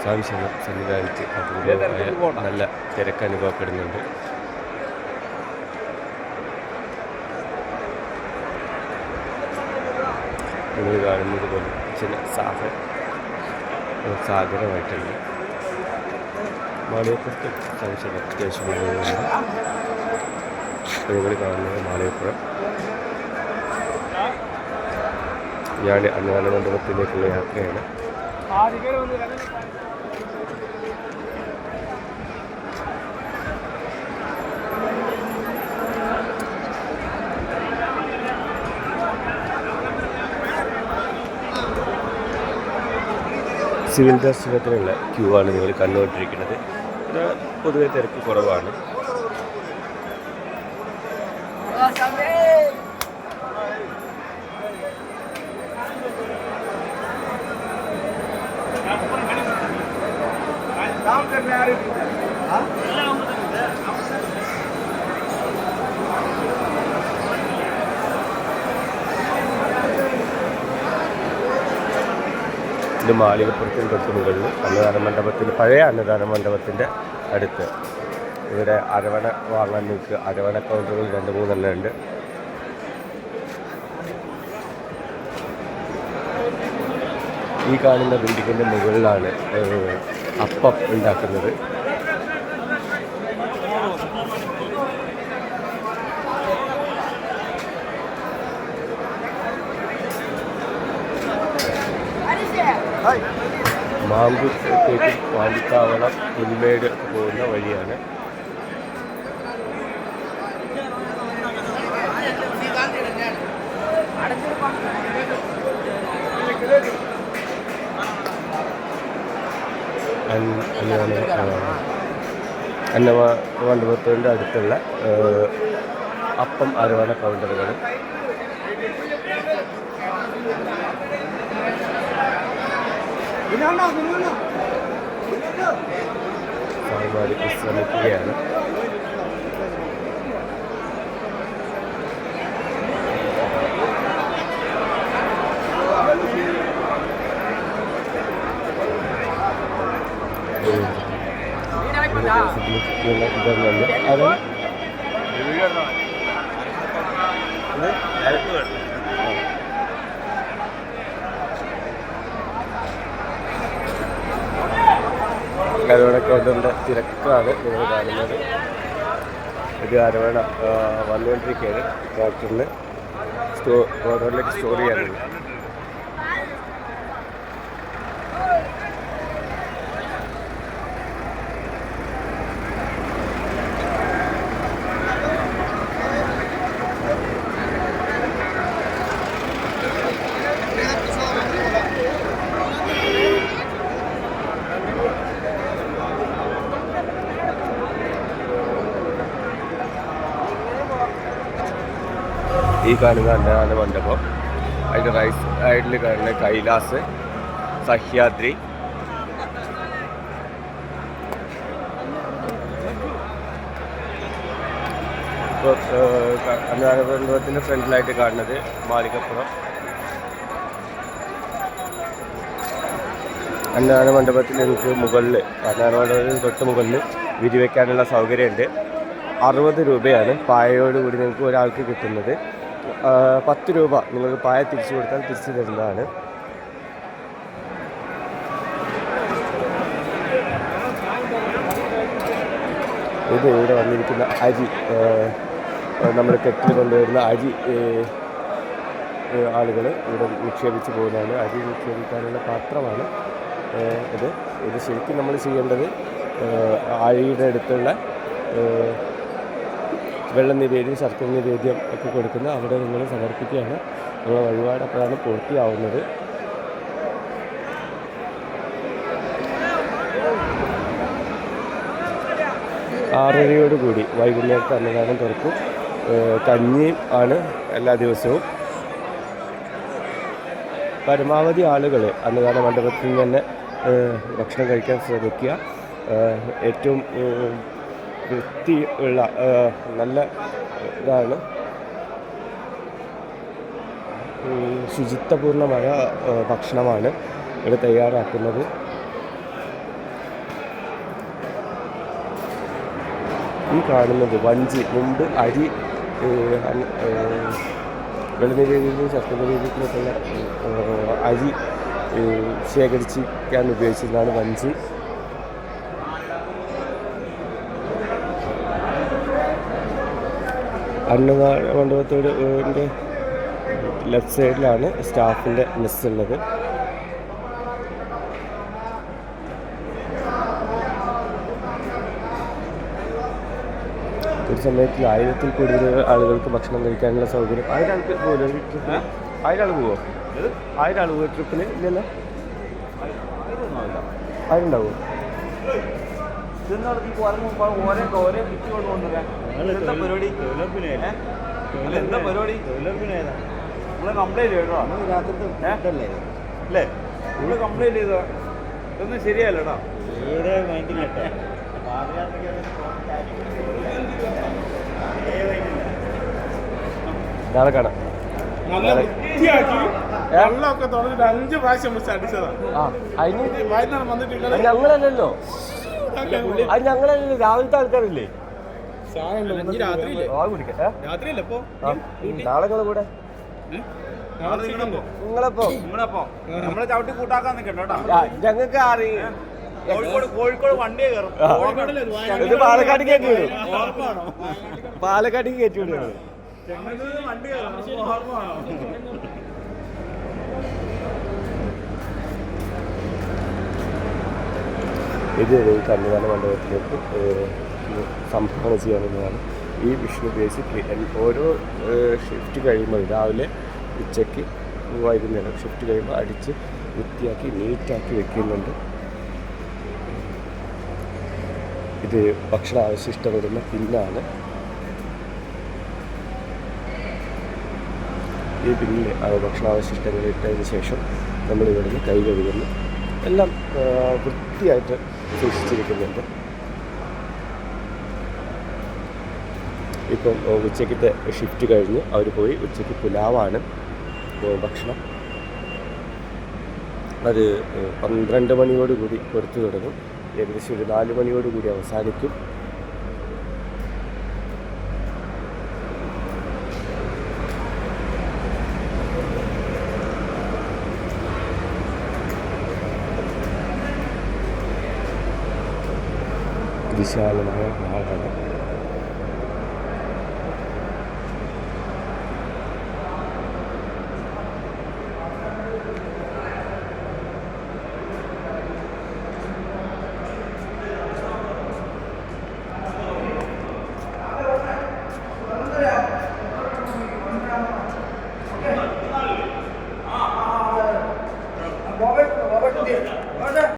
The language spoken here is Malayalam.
സ്വാമിശരണം സന്നിധാനത്ത് അപൂർവമായ നല്ല തിരക്ക് അനുഭവപ്പെടുന്നുണ്ട്. നിങ്ങൾ കാണുന്നത് പോലെ ചില സാഗരമായിട്ടുണ്ട്. മാളികപ്പുറത്ത് സ്വാമിശരണം അത്യാവശ്യം പോകുന്നുണ്ട്. നിങ്ങൾ കാണുന്നത് മാളികപ്പുറം. ഞാൻ അന്നദാന മണ്ഡപത്തിലേക്കുള്ള യാത്രയാണ്. സിവിൽ ദർശനത്തിനുള്ള ക്യൂ ആണ് നിങ്ങൾ കണ്ടുകൊണ്ടിരിക്കുന്നത്. ഇത് പൊതുവെ തിരക്ക് കുറവാണ്. ഇത് മാളികപ്പുറത്തിന് തൊട്ട് മുകളിൽ അന്നദാന മണ്ഡപത്തിൻ്റെ പഴയ അന്നദാന മണ്ഡപത്തിൻ്റെ അടുത്ത് ഇവിടെ അരവണ വാങ്ങാൻ നിങ്ങൾക്ക് അരവണ കൗണ്ടറുകൾ 2-3 ഉണ്ട്. ഈ കാണുന്ന ബിൽഡിങ്ങിൻ്റെ മുകളിലാണ് അപ്പം ഉണ്ടാക്കുന്നത്. മാമ്പൂത്തേക്ക് വാണ്ടിത്താവളം പുൽമേട് പോകുന്ന വഴിയാണ്. മണ്ഡപത്തിൻ്റെ അടുത്തുള്ള അപ്പം അരവണ കൗണ്ടറുകൾ. സ്വാമിമാർ വിശ്രമിക്കുകയാണ്. അരവണ കൗണ്ടറിൻ്റെ തിരക്കാണ് നിങ്ങൾ കാണുന്നത്. ഇത് അരവണ വന്നുകൊണ്ടിരിക്കുകയാണ്. ട്രാക്ടറിന് ഓർഡറിലേക്ക് സ്റ്റോർ ചെയ്യാനുള്ളത്. ഈ കാണുന്ന അന്നദാന മണ്ഡപം, അതിൻ്റെ റൈറ്റ് സൈഡിൽ കാണുന്ന കൈലാസ്, സഹ്യാദ്രി, ഇപ്പോൾ അന്നദാന മണ്ഡപത്തിൻ്റെ ഫ്രണ്ടിലായിട്ട് കാണുന്നത് മാളികപ്പുറം. അന്നദാന മണ്ഡപത്തിൽ എനിക്ക് മുകളിൽ അന്നദാന മണ്ഡപത്തിന് തൊട്ട് മുകളിൽ വിരിവെക്കാനുള്ള സൗകര്യമുണ്ട്. 60 രൂപയാണ് പായയോടുകൂടി നിങ്ങൾക്ക് ഒരാൾക്ക് കിട്ടുന്നത്. 10 രൂപ നിങ്ങൾ പായ തിരിച്ചു കൊടുത്താൽ തിരിച്ചു തരുന്നതാണ്. ഇത് ഇവിടെ വന്നിരിക്കുന്ന അരി, നമ്മൾ കെട്ടിൽ കൊണ്ടുവരുന്ന അരി ആളുകൾ ഇവിടെ നിക്ഷേപിച്ച് പോകുന്നതാണ്. അരി നിക്ഷേപിക്കാനുള്ള പാത്രമാണ് ഇത് ശരിക്കും നമ്മൾ ചെയ്യേണ്ടത് അരിയുടെ അടുത്തുള്ള വെള്ള നിവേദ്യം, ശർക്കര നിവേദ്യം ഒക്കെ കൊടുക്കുന്ന അവിടെ നിങ്ങൾ സമർപ്പിക്കുകയാണ്. നമ്മളെ വഴിപാട് അപ്പോഴാണ് പൂർത്തിയാവുന്നത്. കൂടി വൈകുന്നേരത്തെ അന്നദാനം തുറക്കും. കഞ്ഞിയും ആണ് എല്ലാ ദിവസവും. പരമാവധി ആളുകൾ അന്നദാന മണ്ഡപത്തിൽ നിന്ന് തന്നെ ഭക്ഷണം കഴിക്കാൻ ശ്രമിക്കുക. ഏറ്റവും വൃത്തിയുള്ള നല്ല ഇതാണ്, ശുചിത്വപൂർണമായ ഭക്ഷണമാണ്. ഇവിടെ തയ്യാറാക്കുന്നത്. ഈ കാണുന്നത് വഞ്ചി. മുമ്പ് അരി വെളുന്ന രീതിയിലും ശർക്കര രീതിയിലൊക്കെയുള്ള അരി ശേഖരിക്കാൻ ഉപയോഗിച്ചിരുന്നതാണ് വഞ്ചി. അന്നദാന മണ്ഡപത്തോട് ലെഫ്റ്റ് സൈഡിലാണ് സ്റ്റാഫിൻ്റെ മെസ്സ് ഉള്ളത്. ഒരു സമയത്തിൽ 1000-ൽ കൂടുതൽ ആളുകൾക്ക് ഭക്ഷണം കഴിക്കാനുള്ള സൗകര്യം. 1000 ആൾക്ക് പോകുമല്ലോ ട്രിപ്പിന്? 1000 ആൾ പോവോ? 1000 ആൾ പോവോ ട്രിപ്പിന്? ഇല്ലല്ലോ, 1000 ഉണ്ടാവുമോ? കംപ്ലൈന്റ് ചെയ്തോ? ഇതൊന്നും ശരിയല്ലടാ. നാളെ കാണാം. വെള്ളമൊക്കെ തുറന്നിട്ട് 5 പ്രാവശ്യം അടിച്ചതാണ്. ഞങ്ങളല്ലല്ലോ, അത് ഞങ്ങളല്ലല്ലോ, രാവിലത്തെ ആൾക്കാരില്ലേ? നാളെ കൂടെ നിങ്ങളെപ്പോ നമ്മളെ ചവിട്ടി കൂട്ടാക്കാൻ നിൽക്കട്ടോ. ഞങ്ങൾക്ക് അറിയാം. കോഴിക്കോട് വണ്ടിയെ കയറും. ഇത് പാലക്കാട്ടേക്ക് കയറ്റി വിടും. പാലക്കാട്ടേക്ക് കയറ്റി വിടും. വണ്ടി കയറും. ഇത് കന്യാദാന മണ്ഡപത്തിലേക്ക് സംഭാവന ചെയ്യാവുന്നതാണ്. ഈ വിഷ്ണു ബേസിക്കലി ഓരോ ഷിഫ്റ്റ് കഴിയുമ്പോൾ രാവിലെ, ഉച്ചയ്ക്ക്, വൈകുന്നേരം ഷിഫ്റ്റ് കഴിയുമ്പോൾ അടിച്ച് വൃത്തിയാക്കി നീറ്റാക്കി വെക്കുന്നുണ്ട്. ഇത് ഭക്ഷണ അവശിഷ്ടമിടുന്ന പിന്നാണ്. ഈ പിന്നിൽ ഭക്ഷണാവശിഷ്ടങ്ങൾ ഇട്ടതിന് ശേഷം നമ്മൾ ഇവിടുന്ന് കൈ കഴുകുന്നു. എല്ലാം വൃത്തിയായിട്ട് സൂക്ഷിച്ചിരിക്കുന്നുണ്ട്. ഇപ്പം ഉച്ചയ്ക്കത്തെ ഷിഫ്റ്റ് കഴിഞ്ഞ് അവർ പോയി. ഉച്ചയ്ക്ക് പുലാവാണ് ഭക്ഷണം. അത് 12 മണിയോടുകൂടി കൊടുത്തു തുടങ്ങും. ഏകദേശം ഒരു 4 മണിയോടുകൂടി അവസാനിക്കും. വിശാലമായ ഹാളാണ്.